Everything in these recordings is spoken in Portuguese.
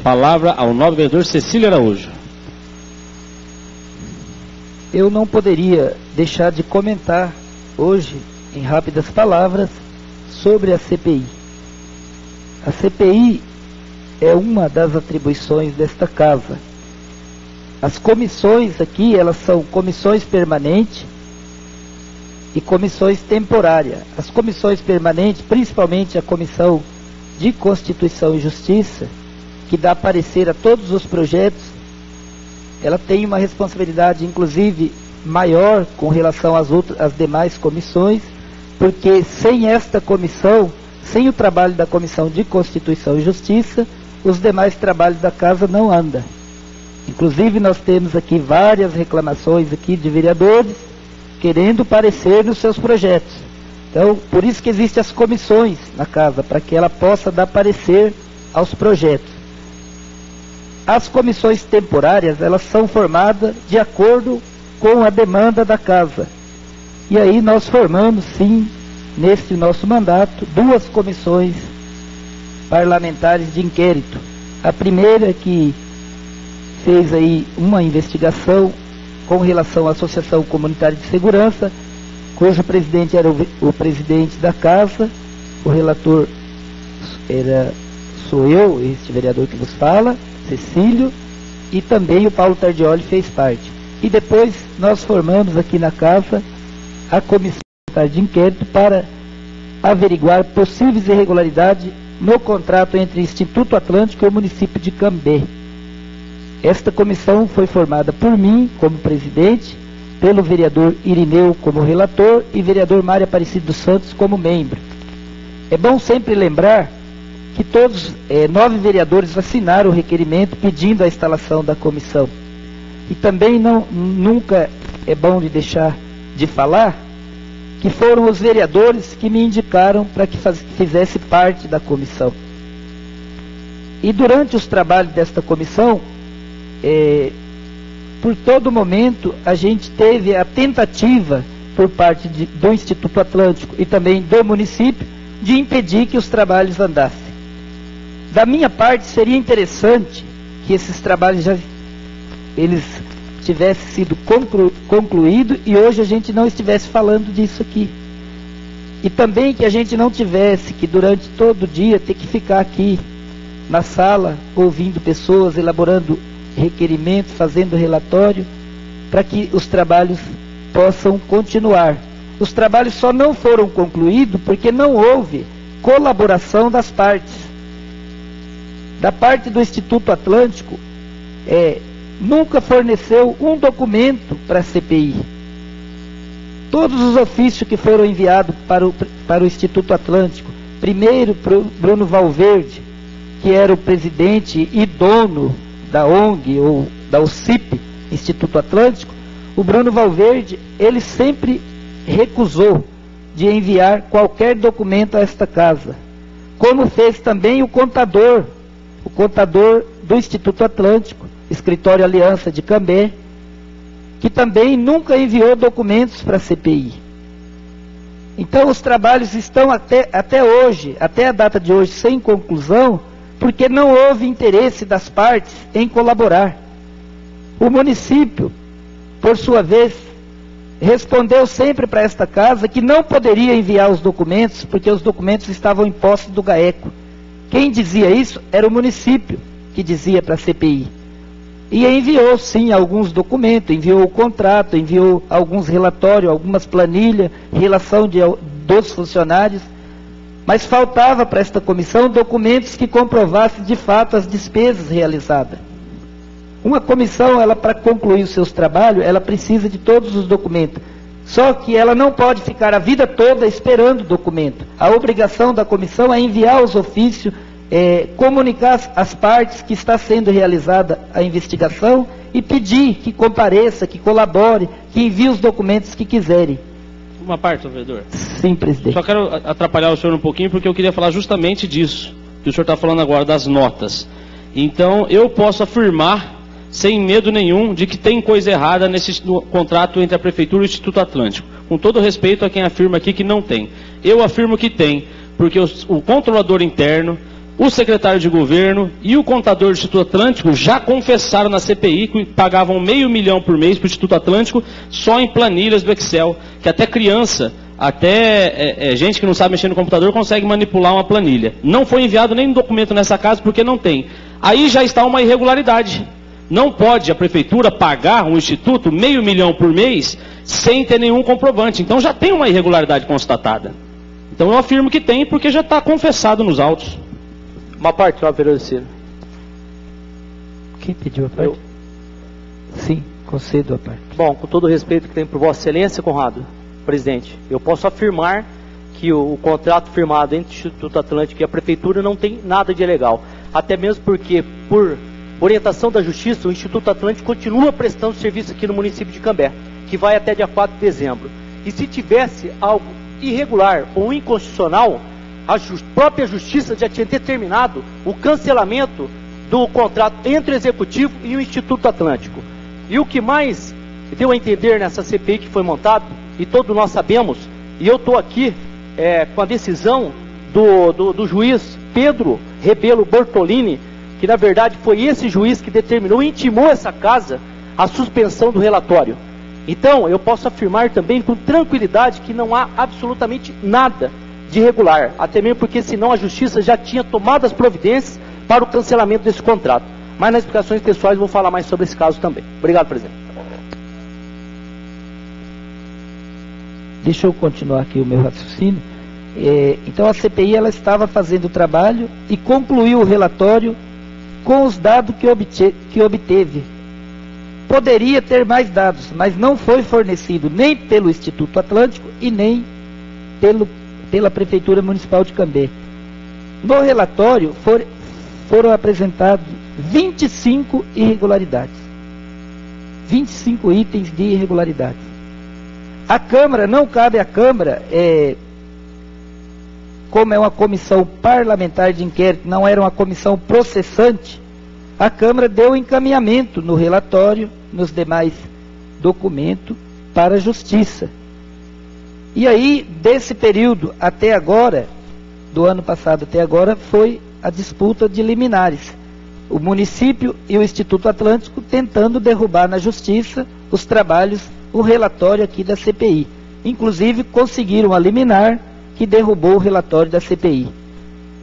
Palavra ao nobre vereador Cecílio Araújo. Eu não poderia deixar de comentar hoje, em rápidas palavras, sobre a CPI. A CPI é uma das atribuições desta casa. As comissões aqui, elas são comissões permanentes e comissões temporárias. As comissões permanentes, principalmente a Comissão de Constituição e Justiça, que dá parecer a todos os projetos, ela tem uma responsabilidade, inclusive, maior com relação às demais comissões, porque sem esta comissão, sem o trabalho da Comissão de Constituição e Justiça, os demais trabalhos da casa não andam. Inclusive, nós temos aqui várias reclamações aqui de vereadores querendo parecer nos seus projetos. Então, por isso que existem as comissões na casa, para que ela possa dar parecer aos projetos. As comissões temporárias, elas são formadas de acordo com a demanda da casa. E aí nós formamos, sim, nesse nosso mandato, 2 comissões parlamentares de inquérito. A primeira que fez aí uma investigação com relação à Associação Comunitária de Segurança, cujo presidente era o presidente da casa, o relator sou eu, este vereador que vos fala, Cecílio, e também o Paulo Tardioli fez parte. E depois nós formamos aqui na casa a Comissão de Inquérito para averiguar possíveis irregularidades no contrato entre Instituto Atlântico e o município de Cambé. Esta comissão foi formada por mim como presidente, pelo vereador Irineu como relator e vereador Mário Aparecido dos Santos como membro. É bom sempre lembrar que todos 9 vereadores assinaram o requerimento pedindo a instalação da comissão. E também nunca é bom de deixar de falar que foram os vereadores que me indicaram para que fizesse parte da comissão. E durante os trabalhos desta comissão, por todo momento, a gente teve a tentativa, por parte do Instituto Atlântico e também do município, de impedir que os trabalhos andassem. Da minha parte, seria interessante que esses trabalhos eles tivessem sido concluídos e hoje a gente não estivesse falando disso aqui. E também que a gente não tivesse que durante todo o dia ter que ficar aqui na sala ouvindo pessoas, elaborando requerimentos, fazendo relatório, para que os trabalhos possam continuar. Os trabalhos só não foram concluídos porque não houve colaboração das partes. Da parte do Instituto Atlântico, nunca forneceu um documento para a CPI. Todos os ofícios que foram enviados para o Instituto Atlântico, primeiro para o Bruno Valverde, que era o presidente e dono da ONG ou da OCIP, Instituto Atlântico, o Bruno Valverde, ele sempre recusou de enviar qualquer documento a esta casa. Como fez também o contador do Instituto Atlântico, Escritório Aliança de Cambé, que também nunca enviou documentos para a CPI. Então os trabalhos estão até hoje, até a data de hoje, sem conclusão, porque não houve interesse das partes em colaborar. O município, por sua vez, respondeu sempre para esta casa que não poderia enviar os documentos, porque os documentos estavam em posse do GAECO. Quem dizia isso era o município que dizia para a CPI. E enviou, sim, alguns documentos, enviou o contrato, enviou alguns relatórios, algumas planilhas, relação dos funcionários, mas faltava para esta comissão documentos que comprovassem de fato as despesas realizadas. Uma comissão, ela para concluir os seus trabalhos, ela precisa de todos os documentos. Só que ela não pode ficar a vida toda esperando o documento. A obrigação da comissão é enviar os ofícios, comunicar às partes que está sendo realizada a investigação e pedir que compareça, que colabore, que envie os documentos que quiserem. Uma parte, vereador. Sim, presidente. Só quero atrapalhar o senhor um pouquinho, porque eu queria falar justamente disso, que o senhor está falando agora, das notas. Então, eu posso afirmar, sem medo nenhum, de que tem coisa errada no contrato entre a Prefeitura e o Instituto Atlântico. Com todo respeito a quem afirma aqui que não tem. Eu afirmo que tem, porque o controlador interno o secretário de governo e o contador do Instituto Atlântico já confessaram na CPI que pagavam R$500 mil por mês para o Instituto Atlântico só em planilhas do Excel, que até criança, até gente que não sabe mexer no computador consegue manipular uma planilha. Não foi enviado nenhum documento nessa casa porque não tem. Aí já está uma irregularidade. Não pode a prefeitura pagar um instituto R$500 mil por mês sem ter nenhum comprovante. Então já tem uma irregularidade constatada. Então eu afirmo que tem porque já está confessado nos autos. Uma parte, senhor vereador. Quem pediu a parte? Sim, concedo a parte. Bom, com todo o respeito que tem por Vossa Excelência, Conrado, presidente, eu posso afirmar que o contrato firmado entre o Instituto Atlântico e a Prefeitura não tem nada de ilegal. Até mesmo porque, por orientação da Justiça, o Instituto Atlântico continua prestando serviço aqui no município de Cambé, que vai até dia 4 de dezembro. E se tivesse algo irregular ou inconstitucional, a própria Justiça já tinha determinado o cancelamento do contrato entre o Executivo e o Instituto Atlântico. E o que mais deu a entender nessa CPI que foi montada, e todos nós sabemos, e eu estou aqui com a decisão do juiz Pedro Rebelo Bortolini, que na verdade foi esse juiz que determinou e intimou essa casa a suspensão do relatório. Então, eu posso afirmar também com tranquilidade que não há absolutamente nada de irregular, até mesmo porque senão a Justiça já tinha tomado as providências para o cancelamento desse contrato. Mas nas explicações pessoais vou falar mais sobre esse caso também. Obrigado, presidente. Deixa eu continuar aqui o meu raciocínio. Então a CPI ela estava fazendo o trabalho e concluiu o relatório com os dados que obteve. Poderia ter mais dados, mas não foi fornecido nem pelo Instituto Atlântico e nem pela Prefeitura Municipal de Cambé. No relatório foram apresentados 25 irregularidades. 25 itens de irregularidades. A Câmara, não cabe à Câmara, como é uma comissão parlamentar de inquérito, não era uma comissão processante, a Câmara deu encaminhamento no relatório, nos demais documentos, para a Justiça. E aí, desse período até agora, do ano passado até agora, foi a disputa de liminares. O município e o Instituto Atlântico tentando derrubar na Justiça os trabalhos, o relatório aqui da CPI. Inclusive, conseguiram a liminar que derrubou o relatório da CPI.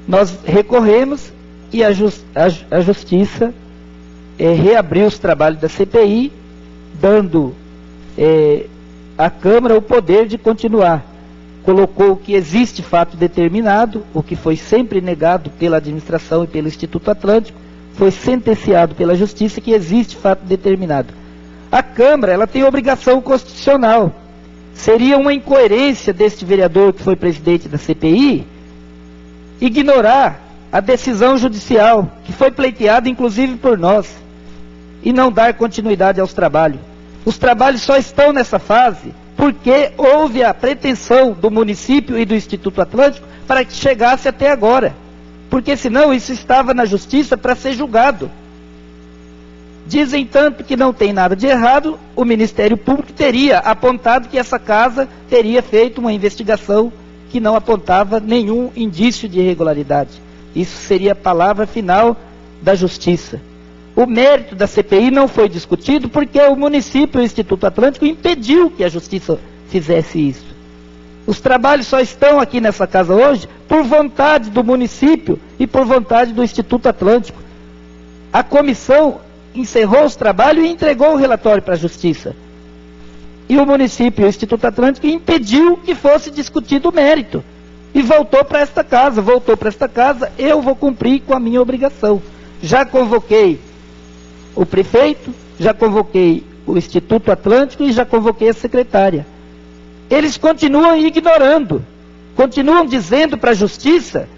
Nós recorremos e a Justiça reabriu os trabalhos da CPI, dando à Câmara o poder de continuar. Colocou que existe fato determinado, o que foi sempre negado pela administração e pelo Instituto Atlântico, foi sentenciado pela Justiça que existe fato determinado. A Câmara, ela tem obrigação constitucional. Seria uma incoerência deste vereador que foi presidente da CPI ignorar a decisão judicial, que foi pleiteada inclusive por nós, e não dar continuidade aos trabalhos. Os trabalhos só estão nessa fase porque houve a pretensão do município e do Instituto Atlântico para que chegasse até agora. Porque senão isso estava na Justiça para ser julgado. Dizem tanto que não tem nada de errado, o Ministério Público teria apontado que essa casa teria feito uma investigação que não apontava nenhum indício de irregularidade. Isso seria a palavra final da Justiça. O mérito da CPI não foi discutido porque o município e o Instituto Atlântico impediu que a Justiça fizesse isso. Os trabalhos só estão aqui nessa casa hoje por vontade do município e por vontade do Instituto Atlântico. A comissão encerrou os trabalhos e entregou o relatório para a Justiça. E o município e o Instituto Atlântico impediu que fosse discutido o mérito. E voltou para esta casa, eu vou cumprir com a minha obrigação. Já convoquei o prefeito, já convoquei o Instituto Atlântico e já convoquei a secretária. Eles continuam ignorando, continuam dizendo para a Justiça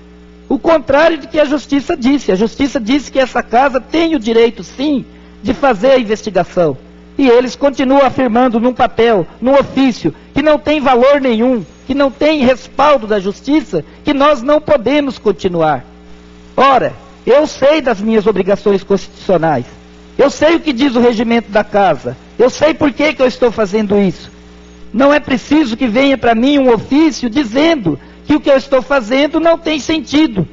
o contrário do que a Justiça disse. A Justiça disse que essa casa tem o direito, sim, de fazer a investigação. E eles continuam afirmando num papel, num ofício, que não tem valor nenhum, que não tem respaldo da Justiça, que nós não podemos continuar. Ora, eu sei das minhas obrigações constitucionais. Eu sei o que diz o regimento da casa. Eu sei por que eu estou fazendo isso. Não é preciso que venha para mim um ofício dizendo que o que eu estou fazendo não tem sentido.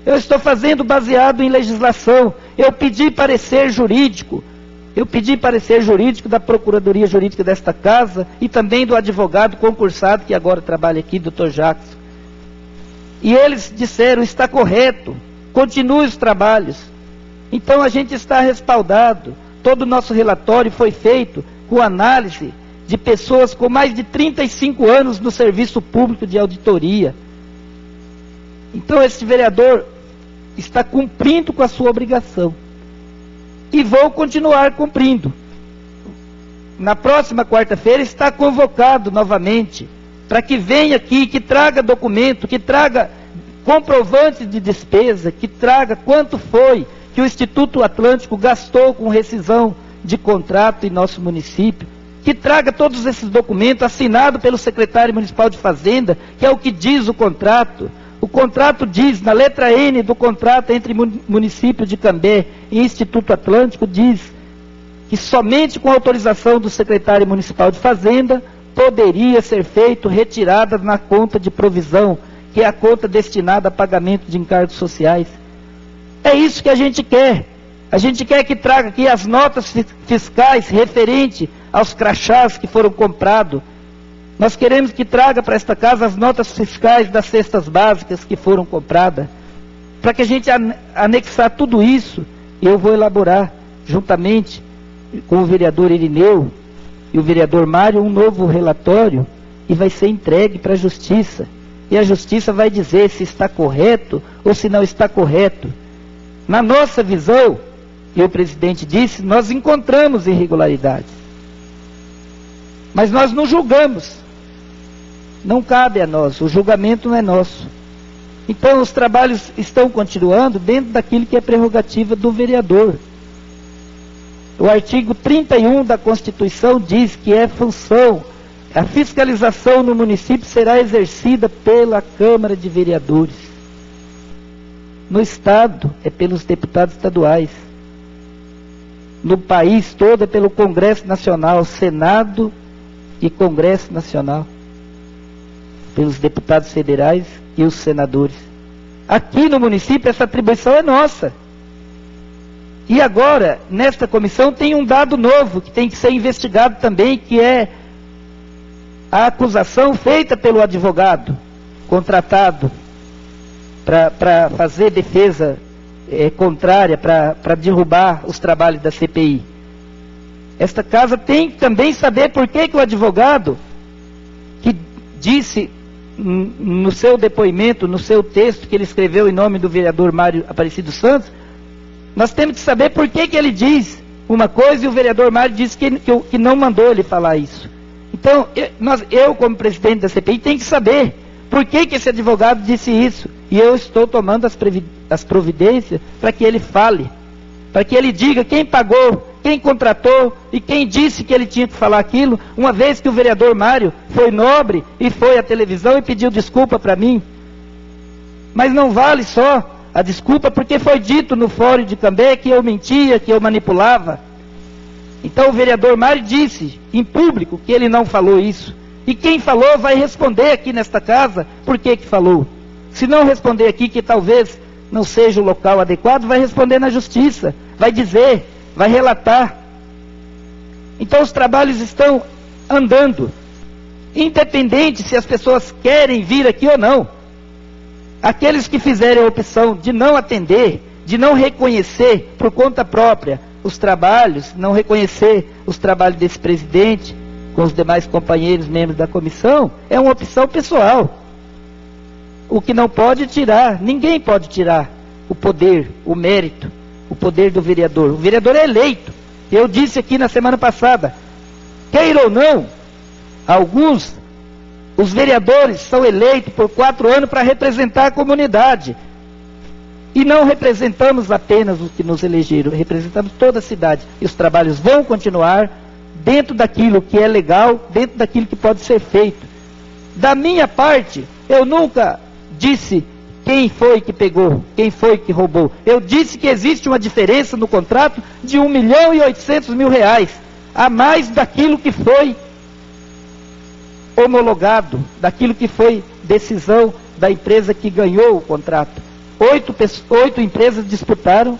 Eu estou fazendo baseado em legislação. Eu pedi parecer jurídico. Eu pedi parecer jurídico da Procuradoria Jurídica desta casa e também do advogado concursado que agora trabalha aqui, Dr. Jackson. E eles disseram, está correto, continue os trabalhos. Então a gente está respaldado. Todo o nosso relatório foi feito com análise de pessoas com mais de 35 anos no serviço público de auditoria. Então esse vereador está cumprindo com a sua obrigação. E vou continuar cumprindo. Na próxima quarta-feira está convocado novamente para que venha aqui, que traga documento, que traga comprovante de despesa, que traga quanto foi que o Instituto Atlântico gastou com rescisão de contrato em nosso município, que traga todos esses documentos assinados pelo secretário municipal de Fazenda, que é o que diz o contrato. O contrato diz, na letra N do contrato entre município de Cambé e Instituto Atlântico, diz que somente com autorização do secretário municipal de Fazenda poderia ser feito retirada na conta de provisão, que é a conta destinada a pagamento de encargos sociais. É isso que a gente quer. A gente quer que traga aqui as notas fiscais referente aos crachás que foram comprados. Nós queremos que traga para esta casa as notas fiscais das cestas básicas que foram compradas. Para que a gente anexar tudo isso, eu vou elaborar, juntamente com o vereador Irineu e o vereador Mário, um novo relatório e vai ser entregue para a Justiça. E a Justiça vai dizer se está correto ou se não está correto. Na nossa visão, e o presidente disse, nós encontramos irregularidades. Mas nós não julgamos. Não cabe a nós, o julgamento não é nosso. Então os trabalhos estão continuando dentro daquilo que é prerrogativa do vereador. O artigo 31 da Constituição diz que é função, a fiscalização no município será exercida pela Câmara de Vereadores. No Estado é pelos deputados estaduais. No país todo é pelo Congresso Nacional, Senado e Congresso Nacional. Pelos deputados federais e os senadores. Aqui no município essa atribuição é nossa. E agora, nesta comissão tem um dado novo que tem que ser investigado também, que é a acusação feita pelo advogado contratado para fazer defesa contrária, para derrubar os trabalhos da CPI. Esta casa tem que também saber por que o advogado que disse no seu depoimento, no seu texto que ele escreveu em nome do vereador Mário Aparecido Santos, nós temos que saber por que ele diz uma coisa e o vereador Mário disse que não mandou ele falar isso. Então, eu como presidente da CPI, tenho que saber por que esse advogado disse isso. E eu estou tomando as providências para que ele fale, para que ele diga quem pagou, quem contratou e quem disse que ele tinha que falar aquilo, uma vez que o vereador Mário foi nobre e foi à televisão e pediu desculpa para mim. Mas não vale só a desculpa, porque foi dito no fórum de Cambé que eu mentia, que eu manipulava. Então o vereador Mário disse em público que ele não falou isso. E quem falou vai responder aqui nesta casa por que falou. Se não responder aqui, que talvez não seja o local adequado, vai responder na justiça, vai dizer, vai relatar. Então os trabalhos estão andando, independente se as pessoas querem vir aqui ou não. Aqueles que fizerem a opção de não atender, de não reconhecer por conta própria os trabalhos, não reconhecer os trabalhos desse presidente com os demais companheiros membros da comissão, é uma opção pessoal. O que não pode tirar, ninguém pode tirar o poder, o mérito, o poder do vereador. O vereador é eleito. Eu disse aqui na semana passada, queira ou não, os vereadores são eleitos por 4 anos para representar a comunidade. E não representamos apenas os que nos elegeram, representamos toda a cidade. E os trabalhos vão continuar dentro daquilo que é legal, dentro daquilo que pode ser feito. Da minha parte, eu nunca disse quem foi que pegou, quem foi que roubou. Eu disse que existe uma diferença no contrato de R$1.800.000, a mais daquilo que foi homologado, daquilo que foi decisão da empresa que ganhou o contrato. 8 empresas disputaram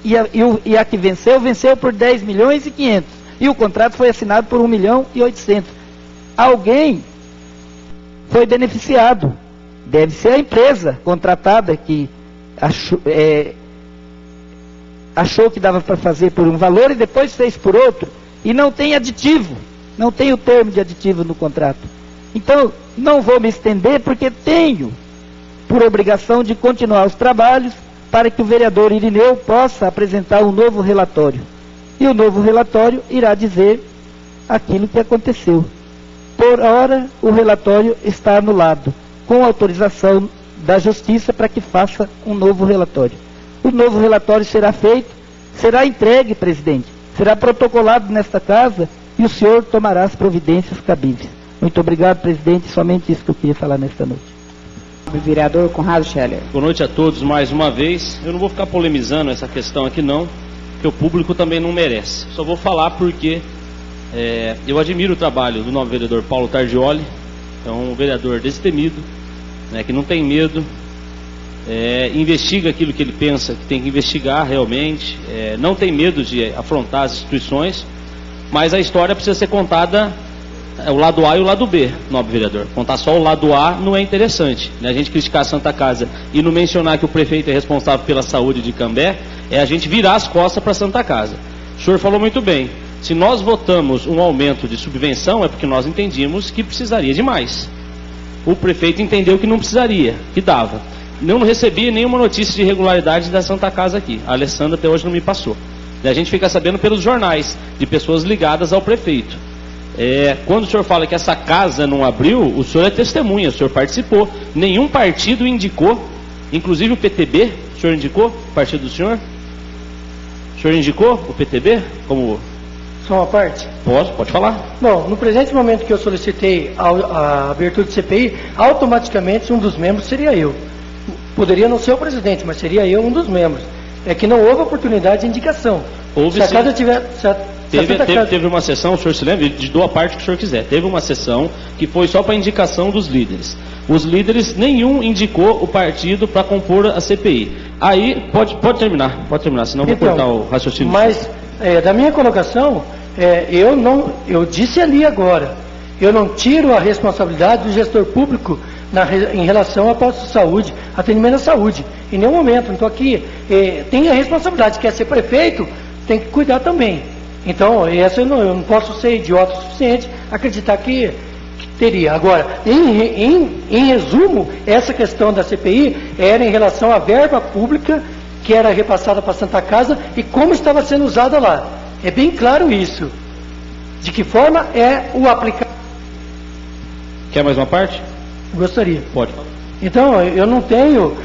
e a que venceu por 10 milhões e 500. E o contrato foi assinado por 1 milhão e 800. Alguém foi beneficiado. Deve ser a empresa contratada que achou que dava para fazer por um valor e depois fez por outro. E não tem aditivo. Não tem o termo de aditivo no contrato. Então, não vou me estender porque tenho por obrigação de continuar os trabalhos para que o vereador Irineu possa apresentar um novo relatório. E o novo relatório irá dizer aquilo que aconteceu. Por hora, o relatório está anulado, com autorização da Justiça para que faça um novo relatório. O novo relatório será feito, será entregue, presidente, será protocolado nesta casa e o senhor tomará as providências cabíveis. Muito obrigado, presidente, somente isso que eu queria falar nesta noite. Vereador Conrado Scheller. Boa noite a todos mais uma vez. Eu não vou ficar polemizando essa questão aqui não, porque o público também não merece. Só vou falar porque eu admiro o trabalho do novo vereador Paulo Tardioli. É um vereador destemido, né, que não tem medo, investiga aquilo que ele pensa que tem que investigar realmente, não tem medo de afrontar as instituições, mas a história precisa ser contada, o lado A e o lado B, nobre vereador. Contar só o lado A não é interessante, né? A gente criticar a Santa Casa e não mencionar que o prefeito é responsável pela saúde de Cambé, é a gente virar as costas para a Santa Casa. O senhor falou muito bem, se nós votamos um aumento de subvenção é porque nós entendíamos que precisaria de mais. O prefeito entendeu que não precisaria, que dava. Não recebi nenhuma notícia de irregularidade da Santa Casa aqui. A Alessandra até hoje não me passou. A gente fica sabendo pelos jornais, de pessoas ligadas ao prefeito. Quando o senhor fala que essa casa não abriu, o senhor é testemunha, o senhor participou. Nenhum partido indicou, inclusive o PTB, o senhor indicou, o partido do senhor? O senhor indicou o PTB como... Só uma parte? Pode falar. Bom, no presente momento que eu solicitei a abertura de CPI, automaticamente um dos membros seria eu. Poderia não ser o presidente, mas seria eu um dos membros. É que não houve oportunidade de indicação. Houve, se a casa tiver... Teve uma sessão, o senhor se lembra? Dou a parte que o senhor quiser. Teve uma sessão que foi só para indicação dos líderes. Os líderes, nenhum indicou o partido para compor a CPI. Aí, pode terminar, senão eu vou cortar o raciocínio. Mas, da minha colocação, eu disse ali agora, eu não tiro a responsabilidade do gestor público em relação a posto de saúde, atendimento à saúde. Em nenhum momento, então aqui, tem a responsabilidade, quer ser prefeito, tem que cuidar também. Então, essa eu não posso ser idiota o suficiente acreditar que teria. Agora, em resumo, essa questão da CPI era em relação à verba pública que era repassada para a Santa Casa e como estava sendo usada lá. É bem claro isso. De que forma é o aplicado. Quer mais uma parte? Gostaria. Pode. Então, eu não tenho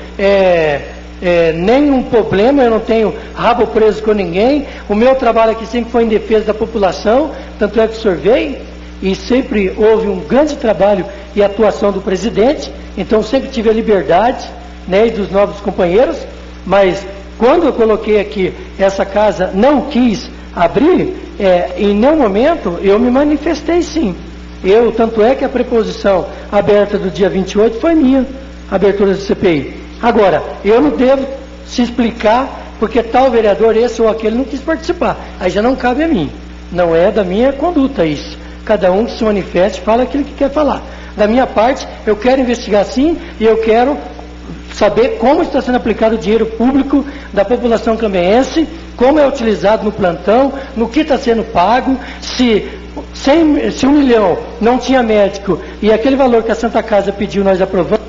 nenhum problema, eu não tenho rabo preso com ninguém. O meu trabalho aqui sempre foi em defesa da população, tanto é que o senhor veio, e sempre houve um grande trabalho e atuação do presidente, então sempre tive a liberdade, né, e dos novos companheiros, mas quando eu coloquei aqui, essa casa não quis abrir, em nenhum momento eu me manifestei sim. Tanto é que a preposição aberta do dia 28 foi minha, abertura do CPI. Agora, eu não devo se explicar porque tal vereador, esse ou aquele, não quis participar. Aí já não cabe a mim. Não é da minha conduta isso. Cada um que se manifeste, fala aquilo que quer falar. Da minha parte, eu quero investigar sim e eu quero saber como está sendo aplicado o dinheiro público da população cambeense, como é utilizado no plantão, no que está sendo pago, se 1 milhão não tinha médico e aquele valor que a Santa Casa pediu nós aprovamos.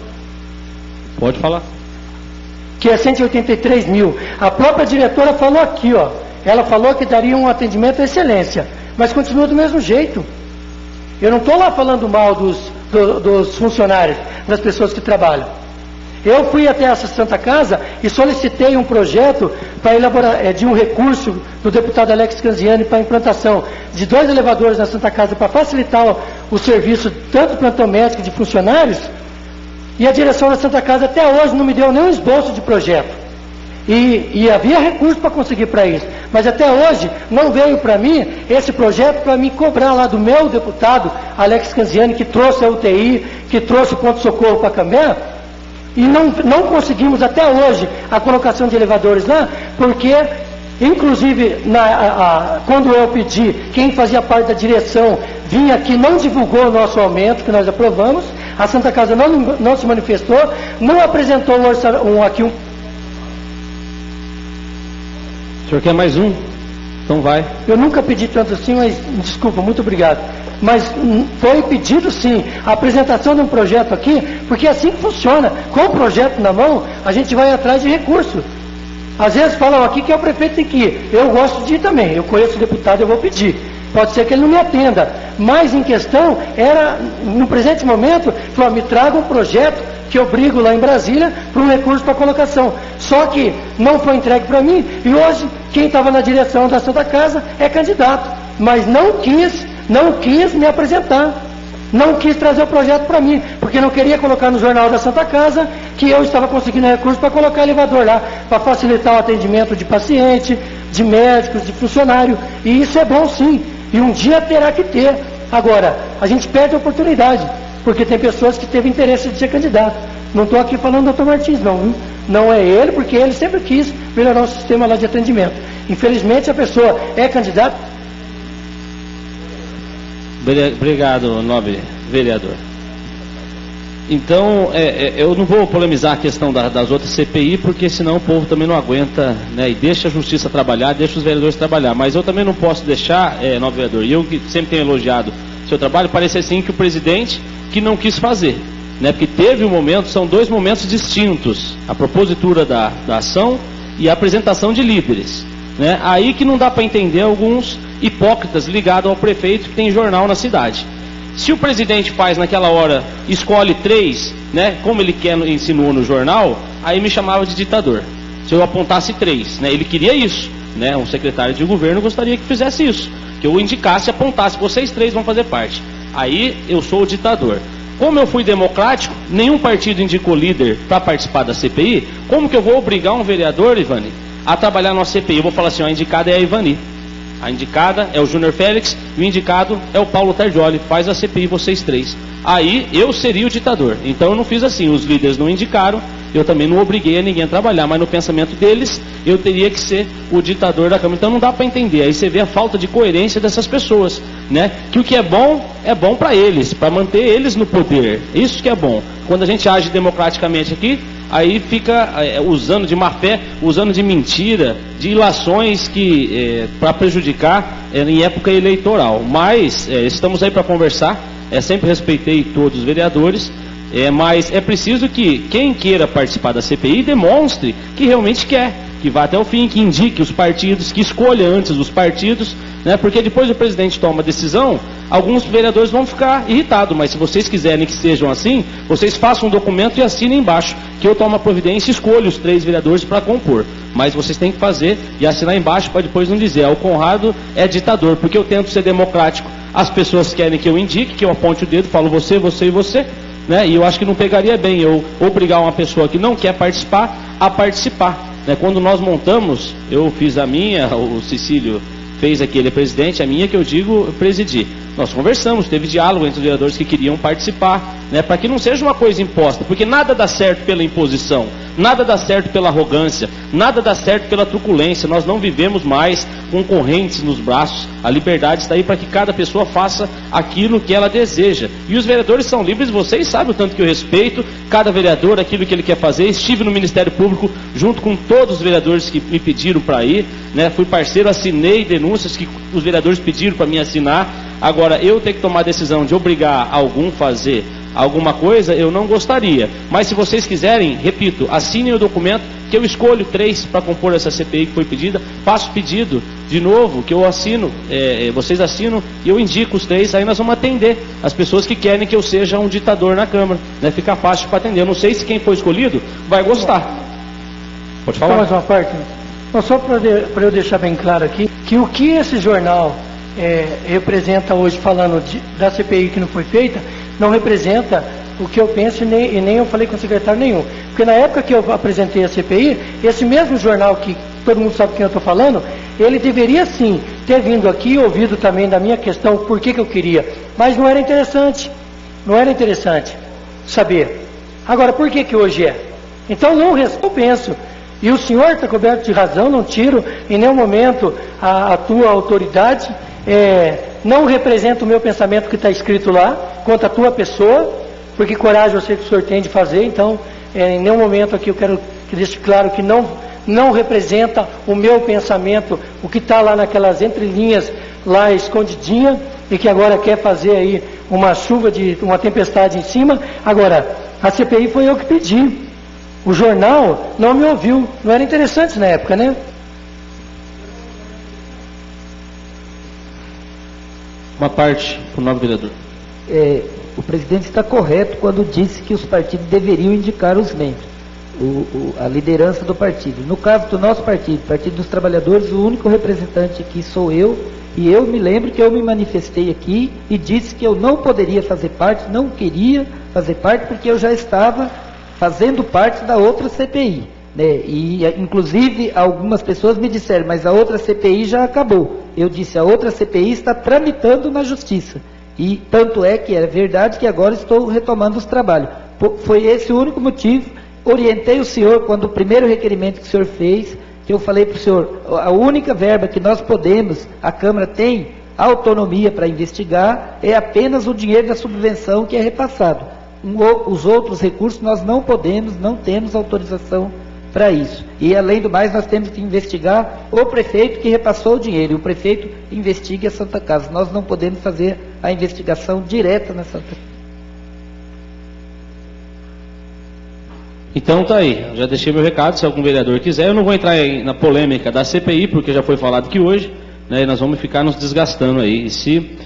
Pode falar. Que é 183 mil. A própria diretora falou aqui, ó. Ela falou que daria um atendimento à excelência, mas continua do mesmo jeito. Eu não estou lá falando mal dos funcionários, das pessoas que trabalham. Eu fui até essa Santa Casa e solicitei um projeto para elaborar de um recurso do deputado Alex Canziani para a implantação de 2 elevadores na Santa Casa para facilitar o serviço tanto plantão médico de funcionários. E a direção da Santa Casa até hoje não me deu nenhum esboço de projeto. E havia recurso para conseguir para isso. Mas até hoje não veio para mim esse projeto para me cobrar lá do meu deputado Alex Canziani, que trouxe a UTI, que trouxe o ponto-socorro para Cambé, E não conseguimos até hoje a colocação de elevadores lá, porque, inclusive, quando eu pedi, quem fazia parte da direção vinha aqui, não divulgou o nosso aumento, que nós aprovamos, a Santa Casa não se manifestou, não apresentou o orçamento. O senhor quer mais um? Então vai. Eu nunca pedi tanto assim, mas desculpa, muito obrigado. Mas foi pedido sim a apresentação de um projeto aqui, porque é assim que funciona. Com o projeto na mão, a gente vai atrás de recursos. Às vezes falam aqui que é o prefeito tem que ir. Eu gosto de ir também. Eu conheço o deputado, eu vou pedir. Pode ser que ele não me atenda. Mas em questão, era, no presente momento, falou, me traga um projeto que eu brigo lá em Brasília para um recurso para colocação. Só que não foi entregue para mim e hoje quem estava na direção da Santa Casa é candidato. Mas não quis me apresentar. Não quis trazer o projeto para mim, porque não queria colocar no jornal da Santa Casa que eu estava conseguindo recurso para colocar elevador lá, para facilitar o atendimento de paciente, de médicos, de funcionário. E isso é bom sim. E um dia terá que ter. Agora, a gente perde a oportunidade, porque tem pessoas que teve interesse de ser candidato. Não estou aqui falando do Dr. Martins, não, viu? Não é ele, porque ele sempre quis melhorar o sistema lá de atendimento. Infelizmente, a pessoa é candidata. Obrigado, nobre vereador. Então, eu não vou polemizar a questão das outras CPI, porque senão o povo também não aguenta, né? E deixa a justiça trabalhar, deixa os vereadores trabalhar. Mas eu também não posso deixar, nobre vereador, e eu que sempre tenho elogiado o seu trabalho, parece assim que o presidente que não quis fazer, né? Porque teve um momento, são dois momentos distintos, a propositura da ação e a apresentação de líderes, né? Aí que não dá para entender alguns hipócritas ligados ao prefeito que tem jornal na cidade. Se o presidente faz naquela hora, escolhe 3, né, como ele ensinou no jornal, aí me chamava de ditador. Se eu apontasse 3, né, ele queria isso, né, um secretário de governo gostaria que fizesse isso, que eu indicasse, apontasse, vocês 3 vão fazer parte. Aí eu sou o ditador. Como eu fui democrático, nenhum partido indicou líder para participar da CPI, como que eu vou obrigar um vereador, Ivani, a trabalhar na CPI? Eu vou falar assim, a indicada é a Ivani. A indicada é o Júnior Félix e o indicado é o Paulo Tardioli. Faz a CPI vocês 3. Aí eu seria o ditador. Então eu não fiz assim, os líderes não indicaram, eu também não obriguei a ninguém a trabalhar, mas no pensamento deles eu teria que ser o ditador da Câmara. Então não dá para entender. Aí você vê a falta de coerência dessas pessoas, né? Que o que é bom para eles, para manter eles no poder. Isso que é bom. Quando a gente age democraticamente aqui, aí fica usando de má fé, usando de mentira, de ilações que para prejudicar em época eleitoral. Mas estamos aí para conversar. Sempre respeitei todos os vereadores, mas é preciso que quem queira participar da CPI demonstre que realmente quer, que vá até o fim, que indique os partidos, que escolha antes os partidos, né? Porque depois o presidente toma a decisão, alguns vereadores vão ficar irritados, mas se vocês quiserem que sejam assim, vocês façam um documento e assinem embaixo, que eu tomo a providência e escolho os 3 vereadores para compor. Mas vocês têm que fazer e assinar embaixo para depois não dizer, o Conrado é ditador, porque eu tento ser democrático. As pessoas querem que eu indique, que eu aponte o dedo, falo você, você e você, né? E eu acho que não pegaria bem eu obrigar uma pessoa que não quer participar a participar, né? Quando nós montamos, eu fiz a minha, o Cecílio fez aqui, ele é presidente, a minha que eu digo presidi. Nós conversamos, teve diálogo entre os vereadores que queriam participar, né, para que não seja uma coisa imposta, porque nada dá certo pela imposição, nada dá certo pela arrogância, nada dá certo pela truculência. Nós não vivemos mais com correntes nos braços. A liberdade está aí para que cada pessoa faça aquilo que ela deseja. E os vereadores são livres, vocês sabem o tanto que eu respeito cada vereador, aquilo que ele quer fazer. Estive no Ministério Público junto com todos os vereadores que me pediram para ir, né, fui parceiro, assinei denúncias que os vereadores pediram para mim assinar. Agora, eu ter que tomar a decisão de obrigar algum a fazer alguma coisa, eu não gostaria. Mas se vocês quiserem, repito, assinem o documento que eu escolho 3 para compor essa CPI que foi pedida. Faço pedido de novo, que eu assino, vocês assinam e eu indico os 3, aí nós vamos atender as pessoas que querem que eu seja um ditador na Câmara, né? Fica fácil para atender. Eu não sei se quem for escolhido vai gostar. Pode falar? Só mais uma parte. Não, só para eu deixar bem claro aqui, que o que esse jornal representa hoje, falando da CPI que não foi feita, não representa o que eu penso e nem eu falei com o secretário nenhum. Porque na época que eu apresentei a CPI, esse mesmo jornal que todo mundo sabe quem eu estou falando, ele deveria sim ter vindo aqui, ouvido também da minha questão, por que eu queria. Mas não era interessante saber. Agora, por que que hoje é? Então, eu penso, e o senhor está coberto de razão, não tiro em nenhum momento a tua autoridade, não representa o meu pensamento que está escrito lá, contra a tua pessoa, porque coragem eu sei que o senhor tem de fazer, então, em nenhum momento aqui eu quero que deixe claro que não representa o meu pensamento, o que está lá naquelas entrelinhas, lá escondidinha, e que agora quer fazer aí uma tempestade em cima. Agora, a CPI foi eu que pedi. O jornal não me ouviu. Não era interessante na época, né? Uma parte para o novo vereador. O presidente está correto quando disse que os partidos deveriam indicar os membros, a liderança do partido. No caso do nosso partido, Partido dos Trabalhadores, o único representante aqui sou eu, e eu me lembro que eu me manifestei aqui e disse que eu não poderia fazer parte, não queria fazer parte, porque eu já estava fazendo parte da outra CPI, né? E inclusive algumas pessoas me disseram, mas a outra CPI já acabou. Eu disse, a outra CPI está tramitando na justiça, e tanto é que é verdade que agora estou retomando os trabalhos. Foi esse o único motivo. Orientei o senhor quando o primeiro requerimento que o senhor fez, que eu falei para o senhor, a única verba que nós podemos, a Câmara tem autonomia para investigar, é apenas o dinheiro da subvenção que é repassado. Os outros recursos nós não podemos, não temos autorização para isso. E além do mais, nós temos que investigar o prefeito que repassou o dinheiro, e o prefeito investigue a Santa Casa. Nós não podemos fazer a investigação direta na Santa Casa. Então tá aí, já deixei meu recado, se algum vereador quiser. Eu não vou entrar na polêmica da CPI, porque já foi falado que hoje, né, e nós vamos ficar nos desgastando aí. E se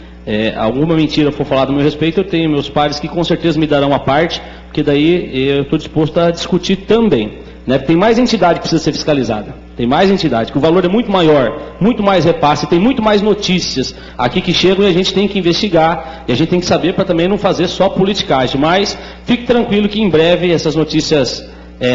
alguma mentira for falada a meu respeito, eu tenho meus pares que com certeza me darão a parte, porque daí eu estou disposto a discutir também. Né? Tem mais entidade que precisa ser fiscalizada, tem mais entidade, que o valor é muito maior, muito mais repasse, tem muito mais notícias aqui que chegam e a gente tem que investigar, e a gente tem que saber para também não fazer só politicagem. Mas fique tranquilo que em breve essas notícias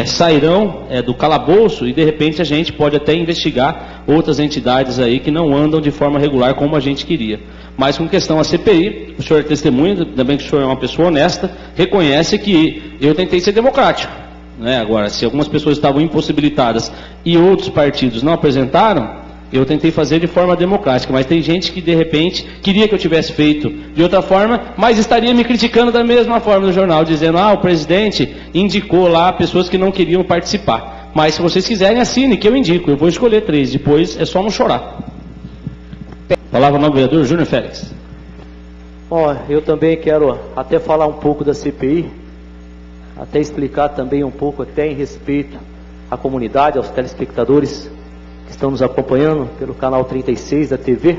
sairão do calabouço, e de repente a gente pode até investigar outras entidades aí que não andam de forma regular como a gente queria. Mas com questão à CPI, o senhor é testemunha, também que o senhor é uma pessoa honesta, reconhece que eu tentei ser democrático. Né? Agora, se algumas pessoas estavam impossibilitadas e outros partidos não apresentaram, eu tentei fazer de forma democrática, mas tem gente que de repente queria que eu tivesse feito de outra forma, mas estaria me criticando da mesma forma no jornal, dizendo, o presidente indicou lá pessoas que não queriam participar. Mas se vocês quiserem, assine, que eu indico, eu vou escolher 3, depois é só não chorar. Palavra ao vereador Júnior Félix. Eu também quero até falar um pouco da CPI, até explicar também um pouco até em respeito à comunidade, aos telespectadores que estão nos acompanhando pelo canal 36 da TV.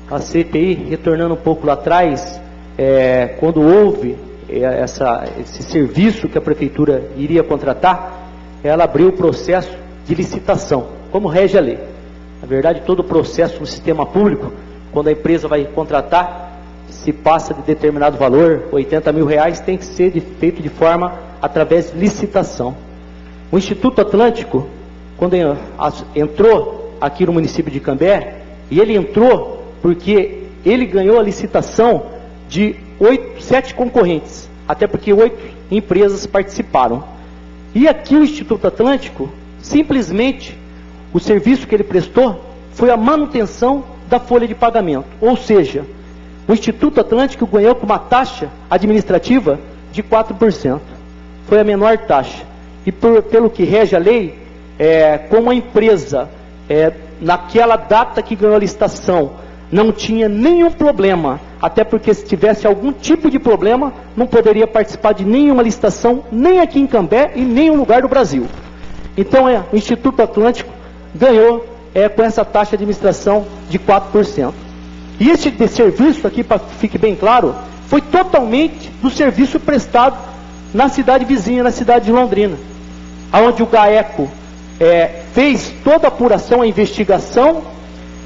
A CPI, retornando um pouco lá atrás, quando houve esse serviço que a prefeitura iria contratar, ela abriu o processo de licitação, como rege a lei. Na verdade, todo o processo no sistema público, quando a empresa vai contratar, se passa de determinado valor, 80 mil reais, tem que ser feito de forma através de licitação. O Instituto Atlântico, quando entrou aqui no município de Cambé, e ele entrou porque ele ganhou a licitação de 7 concorrentes, até porque 8 empresas participaram. E aqui o Instituto Atlântico, simplesmente, o serviço que ele prestou foi a manutenção da folha de pagamento, ou seja, o Instituto Atlântico ganhou com uma taxa administrativa de 4%. Foi a menor taxa. E pelo que rege a lei, como a empresa, naquela data que ganhou a licitação, não tinha nenhum problema, até porque se tivesse algum tipo de problema, não poderia participar de nenhuma licitação, nem aqui em Cambé e nem em nenhum lugar do Brasil. Então, o Instituto Atlântico ganhou com essa taxa de administração de 4%. E esse serviço aqui, para que fique bem claro, foi totalmente do serviço prestado na cidade vizinha, na cidade de Londrina, onde o GAECO fez toda a apuração, a investigação,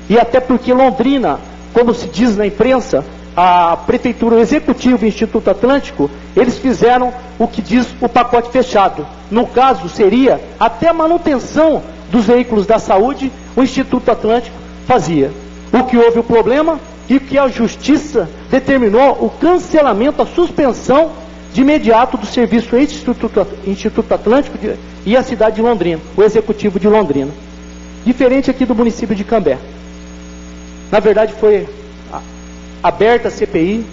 e até porque Londrina, como se diz na imprensa, a Prefeitura, o Executivo e o Instituto Atlântico, eles fizeram o que diz o pacote fechado. No caso, seria até a manutenção dos veículos da saúde, o Instituto Atlântico fazia. O que houve o problema e que a Justiça determinou o cancelamento, a suspensão de imediato do serviço Instituto Atlântico e a cidade de Londrina, o executivo de Londrina. Diferente aqui do município de Cambé. Na verdade foi aberta a CPI,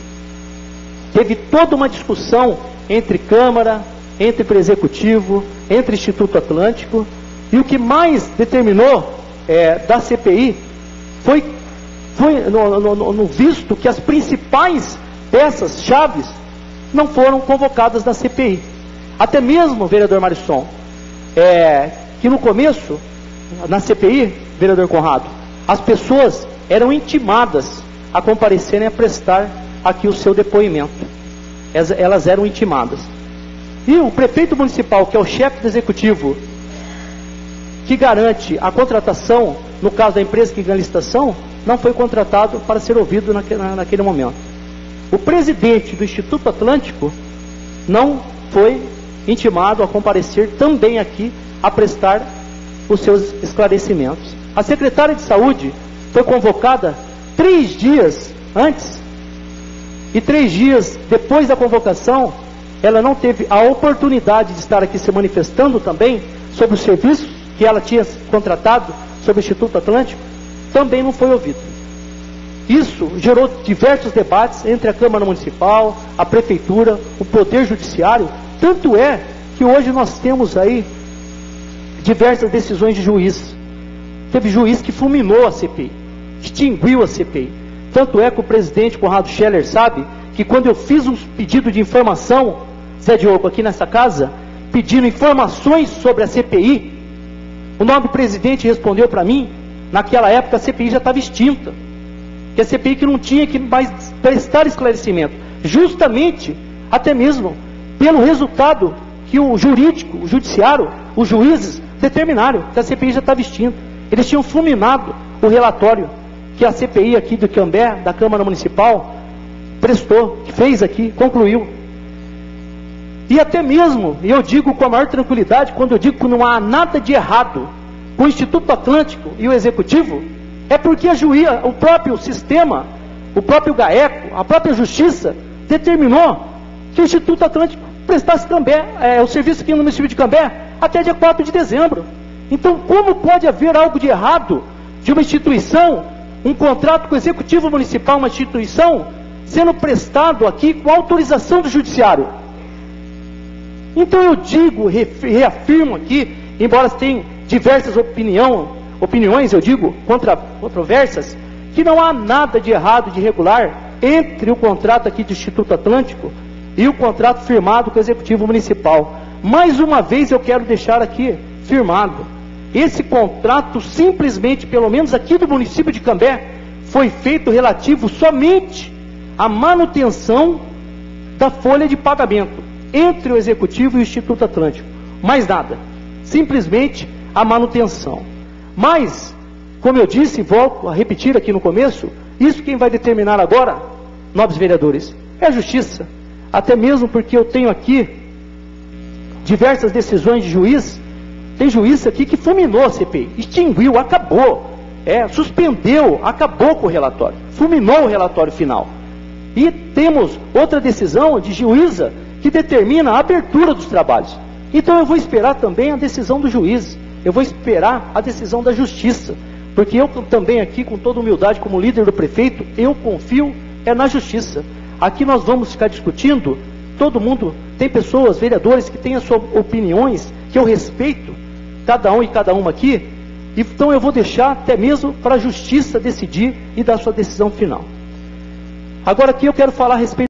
teve toda uma discussão entre Câmara, entre o Executivo, entre o Instituto Atlântico, e o que mais determinou da CPI foi no visto que as principais peças-chaves não foram convocadas da CPI. Até mesmo, vereador Marisson, que no começo, na CPI, vereador Conrado, as pessoas eram intimadas a comparecerem a prestar aqui o seu depoimento. Elas eram intimadas. E o prefeito municipal, que é o chefe do executivo, que garante a contratação, no caso da empresa que ganha a licitação, não foi contratado para ser ouvido naquele momento. O presidente do Instituto Atlântico não foi intimado a comparecer também aqui a prestar os seus esclarecimentos. A secretária de Saúde foi convocada 3 dias antes, e 3 dias depois da convocação, ela não teve a oportunidade de estar aqui se manifestando também sobre os serviços que ela tinha contratado sobre o Instituto Atlântico, também não foi ouvido. Isso gerou diversos debates entre a Câmara Municipal, a Prefeitura, o Poder Judiciário, tanto é que hoje nós temos aí diversas decisões de juiz. Teve juiz que fulminou a CPI, extinguiu a CPI. Tanto é que o presidente Conrado Scheller sabe que quando eu fiz um pedido de informação, Zé Diogo, aqui nessa casa, pedindo informações sobre a CPI, o nobre presidente respondeu para mim, naquela época a CPI já estava extinta, que a CPI que não tinha que mais prestar esclarecimento, justamente, até mesmo, pelo resultado que o jurídico, o judiciário, os juízes determinaram, que a CPI já estava extinta. Eles tinham fulminado o relatório que a CPI aqui do Cambé, da Câmara Municipal, prestou, que fez aqui, concluiu. E até mesmo, e eu digo com a maior tranquilidade, quando eu digo que não há nada de errado com o Instituto Atlântico e o Executivo, é porque o próprio sistema, o próprio GAECO, a própria Justiça, determinou que o Instituto Atlântico prestasse Cambé, o serviço aqui no município de Cambé, até dia 4 de dezembro. Então, como pode haver algo de errado de uma instituição, um contrato com o Executivo Municipal, uma instituição, sendo prestado aqui com autorização do Judiciário? Então eu digo, reafirmo aqui, embora tenha diversas opiniões, eu digo, controversas, que não há nada de errado, de irregular, entre o contrato aqui do Instituto Atlântico e o contrato firmado com o Executivo Municipal. Mais uma vez eu quero deixar aqui firmado, esse contrato simplesmente, pelo menos aqui do município de Cambé, foi feito relativo somente à manutenção da folha de pagamento entre o Executivo e o Instituto Atlântico. Mais nada. Simplesmente a manutenção. Mas, como eu disse e volto a repetir aqui no começo, isso quem vai determinar agora, nobres vereadores, é a Justiça. Até mesmo porque eu tenho aqui diversas decisões de juiz. Tem juiz aqui que fulminou a CPI, extinguiu, acabou, suspendeu, acabou com o relatório, fulminou o relatório final. E temos outra decisão de juíza que determina a abertura dos trabalhos. Então eu vou esperar também a decisão do juiz, eu vou esperar a decisão da Justiça, porque eu também aqui, com toda humildade, como líder do prefeito, eu confio na Justiça. Aqui nós vamos ficar discutindo, todo mundo, tem pessoas, vereadores, que têm as suas opiniões, que eu respeito, cada um e cada uma aqui, então eu vou deixar até mesmo para a Justiça decidir e dar sua decisão final. Agora aqui eu quero falar a respeito